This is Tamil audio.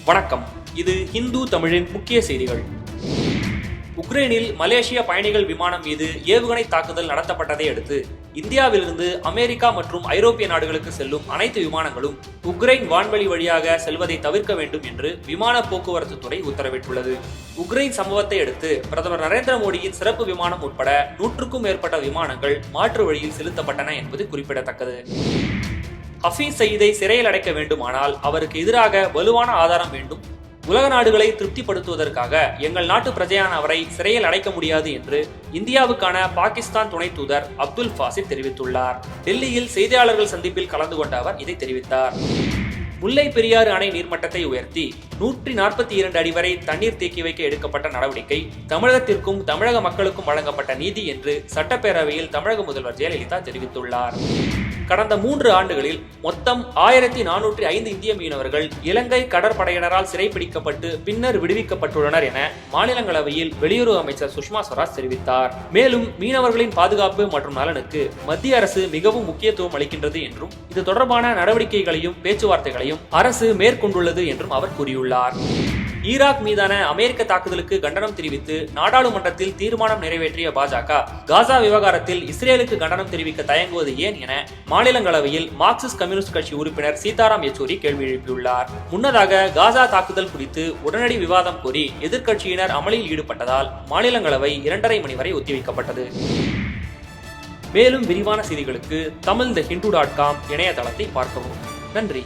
வணக்கம். இது ஹிந்து தமிழின் முக்கிய செய்திகள். உக்ரைனில் மலேசிய பயணிகள் விமானம் மீது ஏவுகணை தாக்குதல் நடத்தப்பட்டதை அடுத்து இந்தியாவிலிருந்து அமெரிக்கா மற்றும் ஐரோப்பிய நாடுகளுக்கு செல்லும் அனைத்து விமானங்களும் உக்ரைன் வான்வழி வழியாக செல்வதை தவிர்க்க வேண்டும் என்று விமான போக்குவரத்து துறை உத்தரவிட்டுள்ளது. உக்ரைன் சம்பவத்தை அடுத்து பிரதமர் நரேந்திர மோடியின் சிறப்பு விமானம் உட்பட 100க்கும் மேற்பட்ட விமானங்கள் மாற்று வழியில் செலுத்தப்பட்டன என்பது குறிப்பிடத்தக்கது. ஹஃபீஸ் சயீதை சிறையில் அடைக்க வேண்டுமானால் அவருக்கு எதிராக வலுவான ஆதாரம் வேண்டும். உலக நாடுகளை திருப்திப்படுத்துவதற்காக எங்கள் நாட்டு பிரஜையான அவரை சிறையில் அடைக்க முடியாது என்று இந்தியாவுக்கான பாகிஸ்தான் துணை தூதர் அப்துல் ஃபாசித் தெரிவித்துள்ளார். டெல்லியில் செய்தியாளர்கள் சந்திப்பில் கலந்து கொண்ட அவர் இதை தெரிவித்தார். முல்லை பெரியாறு அணை நீர்மட்டத்தை உயர்த்தி 142 அடி வரை தண்ணீர் தேக்கி வைக்க எடுக்கப்பட்ட நடவடிக்கை தமிழகத்திற்கும் தமிழக மக்களுக்கும் வழங்கப்பட்ட நீதி என்று சட்டப்பேரவையில் தமிழக முதல்வர் ஜெயலலிதா தெரிவித்துள்ளார். கடந்த 3 ஆண்டுகளில் மொத்தம் 1405 இந்திய மீனவர்கள் இலங்கை கடற்படையினரால் சிறைப்பிடிக்கப்பட்டு பின்னர் விடுவிக்கப்பட்டுள்ளனர் என மாநிலங்களவையில் வெளியுறவு அமைச்சர் சுஷ்மா ஸ்வராஜ் தெரிவித்தார். மேலும் மீனவர்களின் பாதுகாப்பு மற்றும் நலனுக்கு மத்திய அரசு மிகவும் முக்கியத்துவம் அளிக்கின்றது என்றும் இது தொடர்பான நடவடிக்கைகளையும் பேச்சுவார்த்தைகளையும் அரசு மேற்கொண்டுள்ளது என்றும் அவர் கூறியுள்ளார். ஈராக் மீதான அமெரிக்க தாக்குதலுக்கு கண்டனம் தெரிவித்து நாடாளுமன்றத்தில் தீர்மானம் நிறைவேற்றிய பாஜக காசா விவகாரத்தில் இஸ்ரேலுக்கு கண்டனம் தெரிவிக்க தயங்குவது ஏன் என மாநிலங்களவையில் மார்க்சிஸ்ட் கம்யூனிஸ்ட் கட்சி உறுப்பினர் சீதாராம் யெச்சூரி கேள்வி எழுப்பியுள்ளார். முன்னதாக காசா தாக்குதல் குறித்து உடனடி விவாதம் கோரி எதிர்க்கட்சியினர் அமளியில் ஈடுபட்டதால் மாநிலங்களவை 2:30 மணி வரை ஒத்திவைக்கப்பட்டது. மேலும் விரிவான செய்திகளுக்கு tamilthehindu.com இணையதளத்தை பார்க்கவும். நன்றி.